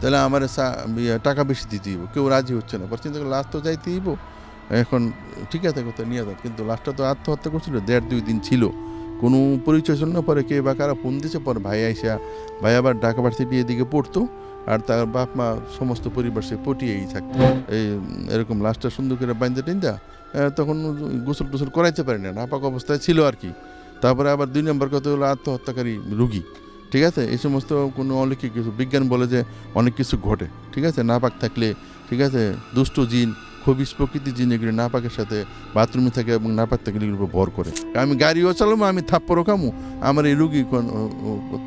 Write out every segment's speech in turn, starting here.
তাহলে আমার টাকা বেশি দিতে দিব, কেউ রাজি হচ্ছে না। পর চিন্তা করে লাস্ট তো যাইতে দিব, এখন ঠিক আছে কোথাও নিয়ে যান। কিন্তু লাস্টটা তো আত্মহত্যা করছিল, 1.5-2 দিন ছিল, কোনো পরিচয় ছিল না। পরে কে বা কারা ফোন দিয়েছে, পরে ভাই আইসা, ভাই আবার ঢাকা ভার্সিটি এদিকে পড়তো, আর তার বাপ মা সমস্ত পরিবার সে পটিয়েই থাকতো। এই এরকম লাস্টটা সুন্দর করে বাইন্দা টিন্দা তখন গোসল টোসল করাইতে পারি না, নাপাক অবস্থায় ছিল আর কি। তারপরে আবার 2 নম্বর কথা হলো আত্মহত্যাকারী রুগী, ঠিক আছে। এই সমস্ত কোনো অলৌকিক কিছু, বিজ্ঞান বলে যে অনেক কিছু ঘটে, ঠিক আছে, নাপাক থাকলে, ঠিক আছে, দুষ্ট জিন, খবিস প্রকৃতির জিন, এগুলি নাপাকের সাথে বাথরুমে থাকে এবং নাপাক থাকলে এগুলোর উপর ভর করে। আমি গাড়িও চালাবো, আমি থাপ্পড়ও খামু, আমার এই রুগী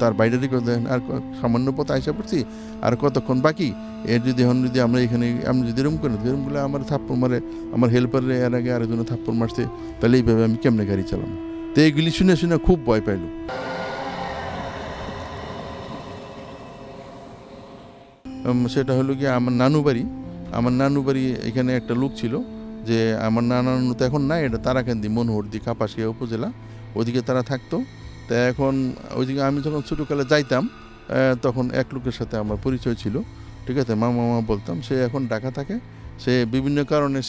তার বাইরেরই দেন, আর সামান্য পথ আইসা পড়ছি, আর কতক্ষণ বাকি, এর যদি এখন যদি আমরা এখানে আমি যদি এরকম করি, এরকম করলে আমার থাপ্পড় মারে, আমার হেল্পারে এর আগে আরেকজনে থাপ্পড় মারছে, তাহলে এইভাবে আমি কেমনে গাড়ি চালাবো? তো এইগুলি শুনে শুনে খুব ভয় পাইল। সেটা হলো কি, আমার নানু বাড়ি এখানে একটা লোক ছিল, যে আমার নানু তো এখন নাই, এটা তারাকান্দি মনোহরদি কাপাসিয়া উপজেলা, ওদিকে তারা থাকতো। তা এখন ওইদিকে আমি যখন ছোটোকালে যাইতাম, তখন এক লোকের সাথে আমার পরিচয় ছিল, ঠিক আছে, মামা বলতাম। সে এখন ঢাকা থাকে, সে বিভিন্ন কারণে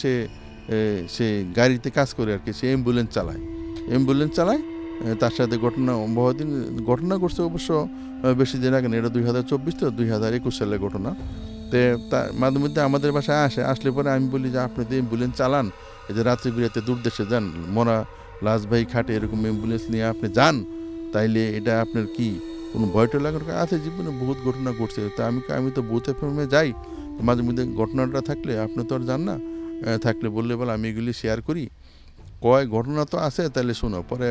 সে গাড়িতে কাজ করে আর কি, সে অ্যাম্বুলেন্স চালায়। তার সাথে বহুদিন ঘটনা ঘটছে, অবশ্য বেশি দিন আগে না, এটা 2024 তো 2021 সালের ঘটনা। তো মাঝে মধ্যে আমাদের বাসায় আসলে পরে আমি বলি যে আপনি তো অ্যাম্বুলেন্স চালান, এই যে রাত্রি বিরাতে দূর দেশে যান, মরা লাশ ভাই খাটে, এরকম অ্যাম্বুলেন্স নিয়ে আপনি যান, তাইলে এটা আপনার কি কোনো ভয়টা লাগার আছে? জীবনে বহুত ঘটনা ঘটছে। তা আমি তো বুথ এফএমে যাই, মাঝে মধ্যে ঘটনাটা থাকলে আপনি তো আর যান না, থাকলে বললে বলে আমি এগুলি শেয়ার করি, কয় ঘটনা তো আছে, তাহলে শোনো। পরে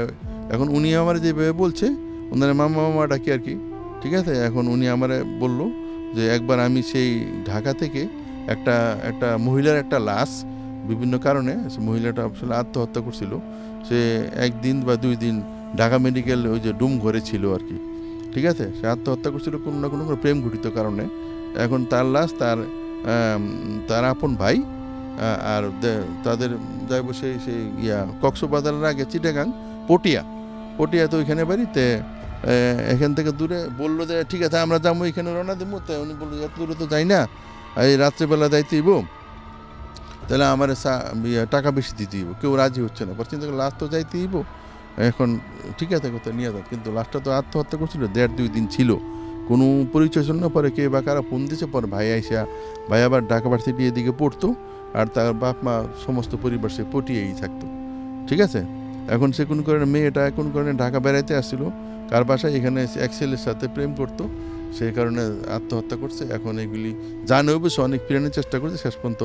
এখন উনি আমার যেভাবে বলছে, ওনার মামা ডাকি আর কি, ঠিক আছে। এখন উনি আমার বলল যে একবার আমি সেই ঢাকা থেকে একটা মহিলার একটা লাশ, বিভিন্ন কারণে মহিলাটা আসলে আত্মহত্যা করছিল, সে 1 দিন বা 2 দিন ঢাকা মেডিকেল ওই যে ডুম ঘরে ছিল আর কি, ঠিক আছে। সে আত্মহত্যা করছিল কোনো না কোনো প্রেম ঘটিত কারণে। এখন তার লাশ তার আপন ভাই, আর তাদের যাইব সেই কক্সবাজারের আগে চিটাগাং, পটিয়া তো ওইখানে বাড়িতে, এখান থেকে দূরে বললো যে ঠিক আছে আমরা যাবো, এখানে রওনা দেবো। তাই উনি বললো এত দূরে তো যাই না, এই রাত্রেবেলা যাইতেইব, তাহলে আমার টাকা বেশি দিতে দিব, কেউ রাজি হচ্ছে না। পর চিন্তা করে লাস্ট তো যাইতেইব, এখন ঠিক আছে কোথাও নিয়ে যান। কিন্তু লাস্টটা তো আত্মহত্যা করছিল, 1.5-2 দিন ছিল, কোনো পরিচয় ছিল না। পরে কে বা কারা ফোন দিয়েছে, পরে ভাই আইসা, ভাই আবার ঢাকা ভার্সিটি এদিকে পড়তো, আর তার বাপ মা সমস্ত পরিবার সে পটিয়েই থাকতো, ঠিক আছে। এখন সে কোন কারণে, মেয়েটা কোন কারণে ঢাকা বেড়াইতে আসছিল, কার বাসায়, এখানে এক ছেলের সাথে প্রেম করতো, সেই কারণে আত্মহত্যা করছে। এখন এগুলি জানে, অবশ্য অনেক ফিরানোর চেষ্টা করছে, শেষ পর্যন্ত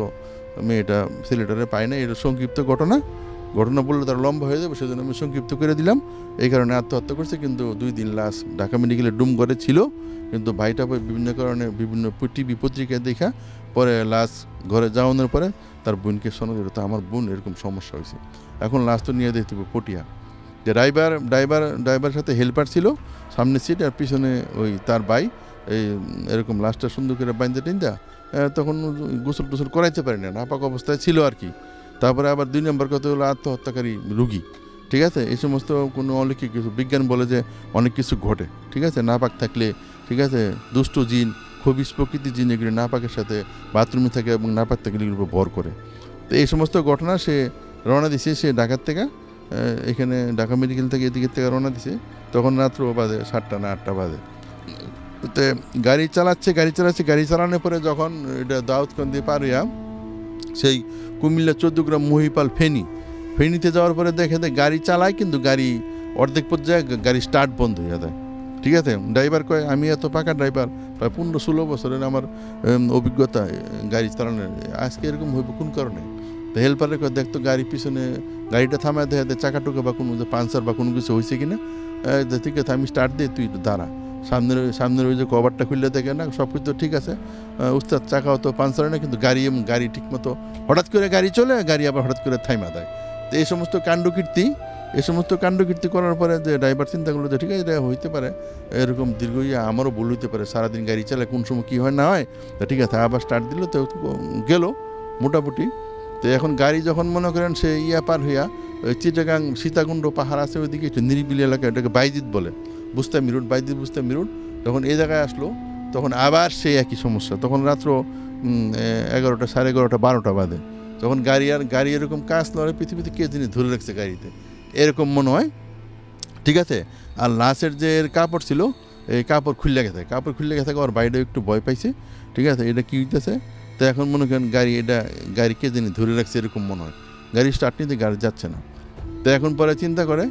ছেলেটারে পায় না। এটা সংক্ষিপ্ত ঘটনা বললে তার লম্বা হয়ে যাবে, সেজন্য আমি সংক্ষিপ্ত করে দিলাম। এই কারণে আত্মহত্যা করছে, কিন্তু 2 দিন লাশ ঢাকা মেডিকেলে ডুম ঘরে ছিল। কিন্তু ভাইটা বিভিন্ন কারণে বিভিন্ন টিভি পত্রিকায় দেখা পরে লাশ ঘরে যাওয়ানোর পরে তার বোনকে শোনা যেত, আমার বোন এরকম সমস্যা হয়েছে। এখন লাশ তো নিয়ে দেখতে পটিয়া, যে ড্রাইভার সাথে হেল্পার ছিল সামনে সিট, আর পিছনে ওই তার ভাই, এরকম লাশটা সুন্দর করে বাইন্দা টিন্দা তখন গোসল টোসল করাইতে পারি না, নাপাক অবস্থায় ছিল আর কি। তারপরে আবার 2 নম্বর কথা হলো আত্মহত্যাকারী রুগী, ঠিক আছে। এই সমস্ত কোনো অলৌকিক কিছু, বিজ্ঞান বলে যে অনেক কিছু ঘটে, ঠিক আছে, নাপাক থাকলে, ঠিক আছে, দুষ্ট জিন, খবিস প্রকৃতির জিন, এগুলি নাপাকের সাথে বাথরুমে থাকে এবং নাপাক থাকলে এগুলোর উপর ভর করে। তো এই সমস্ত ঘটনা সে রওনা দিছে, সে ঢাকার থেকে এখানে ঢাকা মেডিকেল থেকে এদিকের থেকে রওনা দিছে, তখন রাত্র বাজে 7টা না 8টা বাজে। তো গাড়ি চালানোর পরে যখন এটা দাউদকান্দি পার হইয়া সেই কুমিল্লা 14 গ্রাম মহিপাল ফেনীতে যাওয়ার পরে দেখে গাড়ি চালায়, কিন্তু গাড়ি অর্ধেক পর্যায়ে গাড়ি স্টার্ট বন্ধ হয়ে যায়, ঠিক আছে। ড্রাইভার কয় আমি এত পাকা ড্রাইভার, প্রায় 15-16 বছরের আমার অভিজ্ঞতা গাড়ি চালানোর, আজকে এরকম হইব কোন কারণে? তো হেল্পারে কয় দেখতো গাড়ি পিছনে গাড়িটা থামায় দেখা দেয় চাকাটুকা বা কোনো পাঞ্চার বা কোনো কিছু হয়েছে কিনা। ঠিক আছে আমি স্টার্ট দিই, তুই দাঁড়া। সামনের ওই যে কভারটা খুললে দেখে না সব কিছু ঠিক আছে, উস্তাদ চাকাও তো পাঞ্চার না, কিন্তু গাড়ি ঠিক মতো হঠাৎ করে গাড়ি চলে, গাড়ি আবার হঠাৎ করে থাইমা দেয়। তো এই সমস্ত কাণ্ডকীর্তি করার পরে যে ড্রাইভার চিন্তা করলো যে ঠিক আছে এটা হইতে পারে, এরকম দীর্ঘ আমারও ভুল হইতে পারে, সারাদিন গাড়ি চালায় কোন সময় কী হয় না হয়। তা ঠিক আছে আবার স্টার্ট দিল, তো গেল মোটামুটি। তো এখন গাড়ি যখন মনে করেন সে পার হইয়া ওই চিটাগাং সীতাকুণ্ড পাহাড় আছে ওইদিকে একটু নিরিবিলি এলাকা, এটাকে বাইজিৎ বলে, বুস্তামি রোড, যখন এই জায়গায় আসলো, তখন আবার সেই একই সমস্যা। তখন রাত্র 11টা, 11:30, 12টা বাজে। তখন গাড়ি এরকম কাজ লড়ে পৃথিবীতে কে যিনি ধরে রাখছে গাড়িতে, এরকম মনে হয়। ঠিক আছে। আর লাশের যে কাপড় ছিল, এই কাপড় খুললে গেছে ওর বাইরে একটু ভয় পাইছে। ঠিক আছে, এটা কী হইতেছে। তো এখন মনে করেন গাড়ি কে যিনি ধরে রাখছে এরকম মনে হয়। গাড়ি স্টার্ট নিতে গাড়ি যাচ্ছে না। তো এখন পরে চিন্তা করে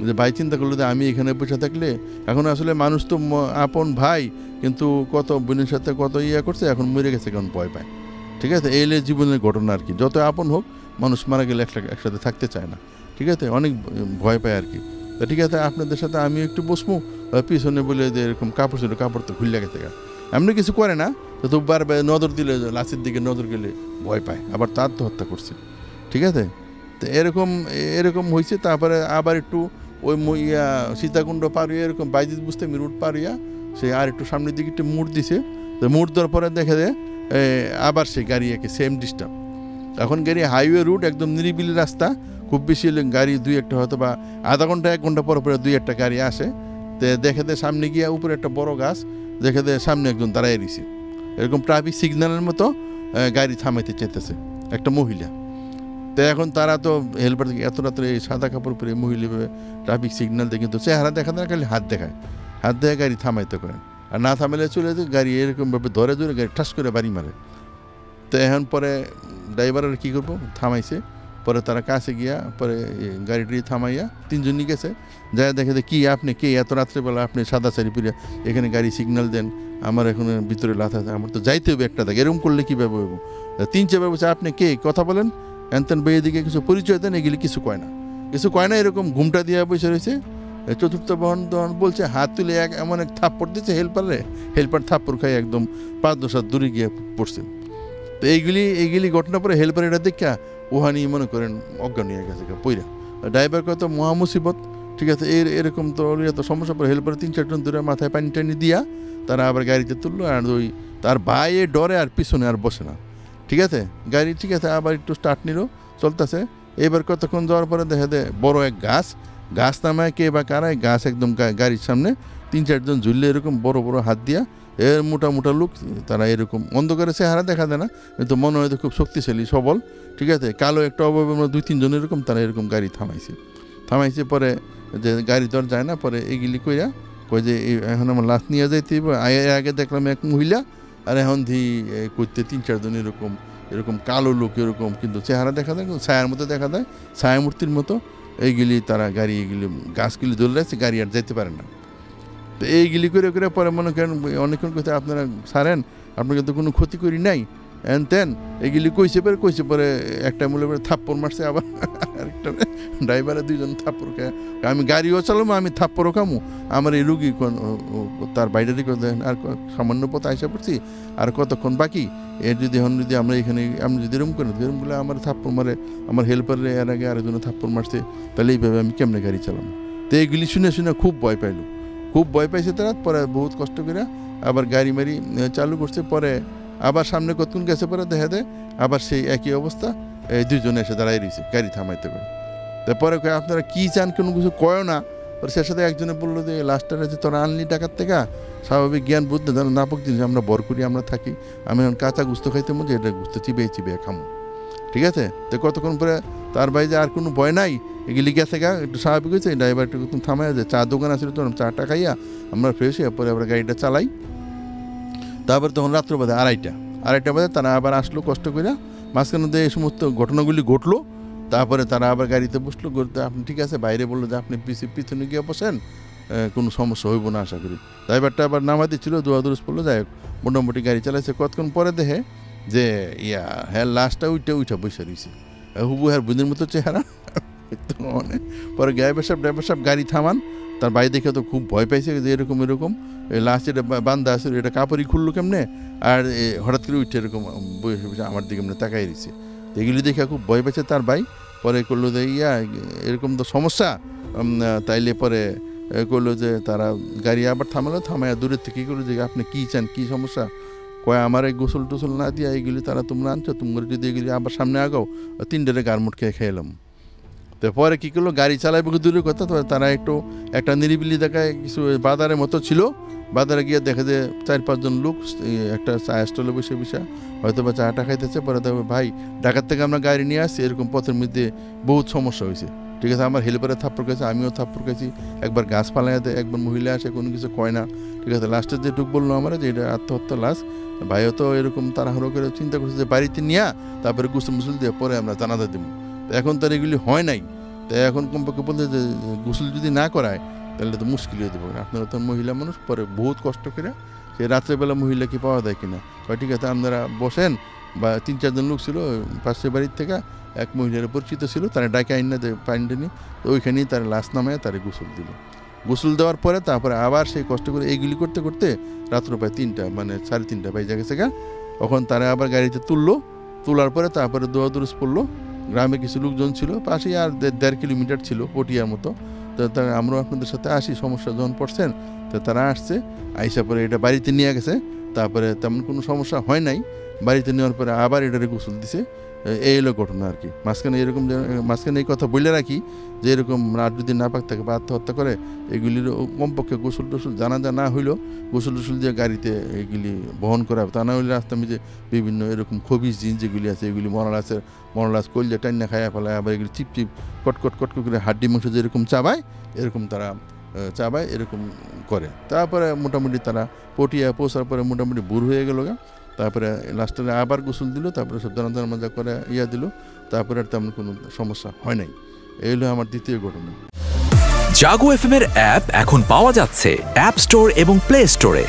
যে ভাই চিন্তা করলো যে আমি এখানে বসে থাকলে, এখন আসলে মানুষ তো আপন ভাই, কিন্তু কত বোনের সাথে কত করছে, এখন মরে গেছে কারণ ভয় পায়। ঠিক আছে, এই জীবনের ঘটনা আর কি। যত আপন হোক, মানুষ মারা গেলে একসাথে থাকতে চায় না। ঠিক আছে, অনেক ভয় পায় আর কি। তো ঠিক আছে, আপনাদের সাথে আমি একটু বসবো, পিছনে বলে যে এরকম কাপড় ছিল, কাপড় তো খুললে গেছে। এমনি কিছু করে না, তো বারবার নজর দিলে, লাশের দিকে নজর গেলে ভয় পায়, আবার তার তো হত্যা করছে। ঠিক আছে, তো এরকম হয়েছে। তারপরে আবার একটু ওই সীতাকুণ্ড পার হইয়া এরকম বাইজিৎ বুঝতে রুট পার হইয়া সে আর একটু সামনের দিকে একটু মুড় দিছে। তো মুড় দেওয়ার পরে দেখে যায় আবার সে গাড়ি একে সেম ডিস্টার্ব। এখন গাড়ি হাইওয়ে রুট, একদম নিরিবিলি রাস্তা, খুব বেশি গাড়ি 2-1টা হয়তো বা আধা ঘন্টা 1 ঘন্টা পরে 2-1টা গাড়ি আসে। তো দেখে দেয় সামনে গিয়া উপরে একটা বড় গাছ, দেখে দেয় সামনে একজন দাঁড়ায় রয়েছে, এরকম ট্রাফিক সিগন্যালের মতো গাড়ি থামাইতে চেতেছে একটা মহিলা। তো এখন তারা তো হেল্পার থেকে এত রাত্রে সাদা কাপড় পরে মহিলা ট্রাফিক সিগন্যাল দেখে, কিন্তু চেহারা দেখা না, খালি হাত দেখায়, হাত দেখে গাড়ি থামাইতে করেন। আর না থামাইলে চলে যায় গাড়ি, এরকমভাবে ধরে গাড়ি ঠাস করে বাড়ি মারে। তো এখন পরে ড্রাইভারের কী করবো, থামাইছে। পরে তারা কাছে গিয়া পরে গাড়িটি থামাইয়া 3 জন নিয়ে গেছে। যাই দেখে কি আপনি কে এত রাত্রেবেলা আপনি সাদা শাড়ি পরে এখানে গাড়ি সিগন্যাল দেন, আমার এখন ভিতরে লাথা আছে, আমার তো যাইতে হবে একটা জায়গায়, এরকম করলে কীভাবে হইব। 3-4 বলছে আপনি কে, কথা বলেন, এনতেন বইয়ের দিকে কিছু পরিচয় দেন, এগুলি কিছু কয় না, এরকম ঘুমটা দিয়ে বসে রয়েছে। চতুর্থ বহন বলছে, হাত তুলে এমন এক থাপ্পড় দিচ্ছে হেল্পার থাপ্পড় খাই একদম 5-10 হাত দূরে গিয়ে পড়ছে। তো এইগুলি ঘটনা পরে হেল্পার এটা দেখা ওহানি মনে করেন অজ্ঞান হয়ে গেছে পইরা। ড্রাইভার কত মহামুসিবত। ঠিক আছে, এরকম তো সমস্যা পরে হেল্পার 3-4 জন ধরে মাথায় পানি টানি দিয়া তারা আবার গাড়িতে তুললো। আর ওই তার ভাই ডরে আর পিছনে আর বসে না। ঠিক আছে, গাড়ি ঠিক আছে আবার একটু স্টার্ট নিল, চলতেছে। এবার কতক্ষণ যাওয়ার পরে দেখা দেয় বড় এক গাছ নামায় কে বা কারা, গাছ একদম গাড়ির সামনে 3-4 জন ঝুললে এরকম বড় বড় হাত দিয়া, এর মোটা লোক, তারা এরকম অন্ধকারে চেহারা দেখা দেয় না, কিন্তু মনে হয় খুব শক্তিশালী সবল। ঠিক আছে, কালো একটা অভাবে 2-3 জন এরকম, তারা এরকম গাড়ি থামাইছে। পরে যে গাড়ি তো আর যায় না, পরে এগুলি কই যে এখন আমার লাশ নিয়ে যাইতে আগে দেখলাম এক মহিলা, আর এখন করতে 3-4 জন এরকম কালো লোক, এরকম কিন্তু চেহারা দেখা যায়, ছায়ার মতো দেখা যায়, ছায়ামূর্তির মতো। এইগুলি তারা এগুলি গাছগুলি ধরে রাখছে, গাড়ি আর যাইতে পারে না। তো এইগুলি করে পরে মনে করেন অনেকক্ষণ কথা আপনারা ছাড়েন, আপনাকে তো কোনো ক্ষতি করি নাই তেন এগুলি কইছে পরে একটা মূল্য থাপ্পড় মারছে, আবার আরেকটা ড্রাইভারে 2 জন থাপ্পড় খায়। আমি গাড়িও চালাবো, আমি থাপ্পড়ও খামু, আমার এই রুগী তার বাইরেরই আর সামান্য পথ আইসা পড়ছি, আর কতক্ষণ বাকি, এর যদি আমরা এখানে আপনি যদি এরকম করলে আমার থাপ্পড় মারে, আমার হেল্পারের এর আগে আরেকজন থাপ্পড় মারছে, তাহলে এইভাবে আমি কেমনে গাড়ি চালাবো। তো এইগুলি শুনে খুব ভয় পাইছে তারা। পরে বহুত কষ্ট করে আবার গাড়ি মারি চালু করছে। পরে আবার সামনে কতক্ষণ গেছে, পরে দেখা দেয় আবার সেই একই অবস্থা, 2 জন এসে দাঁড়াই রয়েছে গাড়ি থামাইতে পারে। তারপরে আপনারা কী চান, কোনো কিছু কয়ও না। পরে সে সাথে একজনে বললো যে লাস্টারে যে তোরা আনলি টাকার থেকে, স্বাভাবিক জ্ঞান বুঝতে জানো না পক জিনিস আমরা বর করি, আমরা থাকি, আমি এখন কাঁচা গুস্ত খাইতে মধ্যে এটা গুস্ত চিবিয়ে খামো। ঠিক আছে, তো কতক্ষণ পরে তার বাইরে আর কোনো ভয় নাই, এগুলি গেছে একটু স্বাভাবিক হয়েছে। ড্রাইভারটা থামায় যে চা দোকান আছে, তো চাটা খাইয়া আমরা ফ্রেশ হয়ে পরে আবার গাড়িটা চালাই। তারপরে তখন রাত্র বাজে 2:30 বাজে, তারা আবার আসলো কষ্ট করে, মাঝখানে এই সমস্ত ঘটনাগুলি ঘটলো। তারপরে তারা আবার গাড়িতে বসলো, আপনি ঠিক আছে, বাইরে বললো যে আপনি পিছনে গিয়ে বসেন, কোনো সমস্যা হইব না আশা করি। ড্রাইভারটা আবার নামা দিচ্ছিল, দোয়াদুরুস পড়লো, যাই হোক মোটামুটি গাড়ি চালাইছে। কতক্ষণ পরে দেখে যে হ্যাঁ লাশটা উঠা বসে রয়েছে, হুবু হ্যাঁ বুঝির মতো চেহারা। পরে ড্রাইভার সাহেব গাড়ি থামান, তার ভাই দেখে তো খুব ভয় পাইছে যে এরকম লাশ এটা বান্ধা আছে, এটা কাপড়ই খুললো কেমনে, আর হঠাৎ করে উঠে এরকম বসে আমার দিকে এমনি তাকাই রয়েছে। এগুলি দেখে খুব ভয় পাইছে তার ভাই। পরে করলো যে এরকম তো সমস্যা, তাইলে পরে করলো যে তারা গাড়ি আবার থামাইয়া দূরের থেকে করলো যে আপনি কী চান, কী সমস্যা, কয় আমার এই গোসল টোসল না দিয়া এইগুলি তারা তোমরা আনছো, তোমরা যদি এগুলি আবার সামনে আগাও 3 গারমুট খেয়ে এলাম। তো পরে কী করলো, গাড়ি চালাইবে দূরের কথা, তো তারা একটা নিরিবিলি দেখায় কিছু বাজারের মতো ছিল, বাজারে গিয়ে দেখে যে 4-5 জন লোক একটা চায়ের স্টলে বসে হয়তো বা চাটা খাইতেছে, পরে তবে ভাই ঢাকার থেকে আমরা গাড়ি নিয়ে আসছি, এরকম পথের মধ্যে বহুত সমস্যা হয়েছে, ঠিক আছে। আমার হেল্পারে থাপ্পড় খাইছে, আমিও থাপ্পড় খাইছি, একবার গাছ ফালাইয়া দেয়, একবার মহিলা আসে কোনো কিছু কয় না, ঠিক আছে। লাস্টে যেটুকু বললো আমার যে এটা আত্মহত্যা লাশ, ভাইও তো এরকম তাড়াহুড়ো করে চিন্তা করছে যে বাড়িতে নিয়ে তারপরে গোসল মুসল দিয়ে পরে আমরা জানাজা দেবো। তো এখন তার এগুলি হয় নাই, তো এখন কমপক্ষে বলতে যে গোসল যদি না করায় তাহলে তো মুশকিল হয়ে দেবো। আপনারা তো মহিলা মানুষ, পরে বহুত কষ্ট করে সে রাত্রেবেলা মহিলা কি পাওয়া যায় কিনা, ঠিক আছে আপনারা বসেন। বা 3-4 জন লোক ছিল পাশের বাড়ির থেকে, এক মহিলার পরিচিত ছিল, তারা ডাকে আইন না পানিটা নিয়ে, তো ওইখানেই তার লাশ নামায় তারা গোসল দিল। গোসল দেওয়ার পরে তারপরে আবার সেই কষ্ট করে এইগুলি করতে করতে রাত্র প্রায় 3টা মানে 3:30 বাজে গেছে গা। তখন তারা আবার গাড়িতে তোলার পরে তারপরে দৌড়াদৌড় পড়লো। গ্রামে কিছু লোকজন ছিল, পাশেই আর 1.5 কিলোমিটার ছিল পটিয়ার মতো। তো তারা আমরাও আপনাদের সাথে আসি, সমস্যা যখন পড়ছেন তো তারা আসছে, আইসা পরে এটা বাড়িতে নিয়ে গেছে। তারপরে তেমন কোনো সমস্যা হয় নাই, বাড়িতে নেওয়ার পরে আবার এটারে গোসল দিছে। এই হলো ঘটনা আর কি। মাঝখানে এই কথা বলে রাখি যে এরকম রাত যদি না পাক থাকে বা আত্মহত্যা করে, এগুলির কমপক্ষে গোসল টোসল জানাজা না হইলেও গোসল টোসল দিয়ে গাড়িতে এগুলি বহন করা হবে। তা না হইলে রাস্তা যে বিভিন্ন এরকম খবিস জিনিস যেগুলি আছে, এগুলি মরলাস কলজা টান্না খাইয়া ফেলায়, আবার এগুলি চিপচিপ কটকট করে হাড্ডি মাংস যেরকম চাবায় এরকম তারা এরকম করে। তারপরে মোটামুটি তারা পটিয়া পৌঁছার পরে মোটামুটি ভোর হয়ে গেল গা। তারপরে লাস্টে আবার গোসল দিল, তারপরে সব জানাজার মাজা করে দিল, তারপরে আর তেমন কোনো সমস্যা হয় নাই। এই হলো আমার দ্বিতীয় ঘটনা। জাগো এফএম এর অ্যাপ এখন পাওয়া যাচ্ছে অ্যাপ স্টোর এবং প্লে স্টোরে।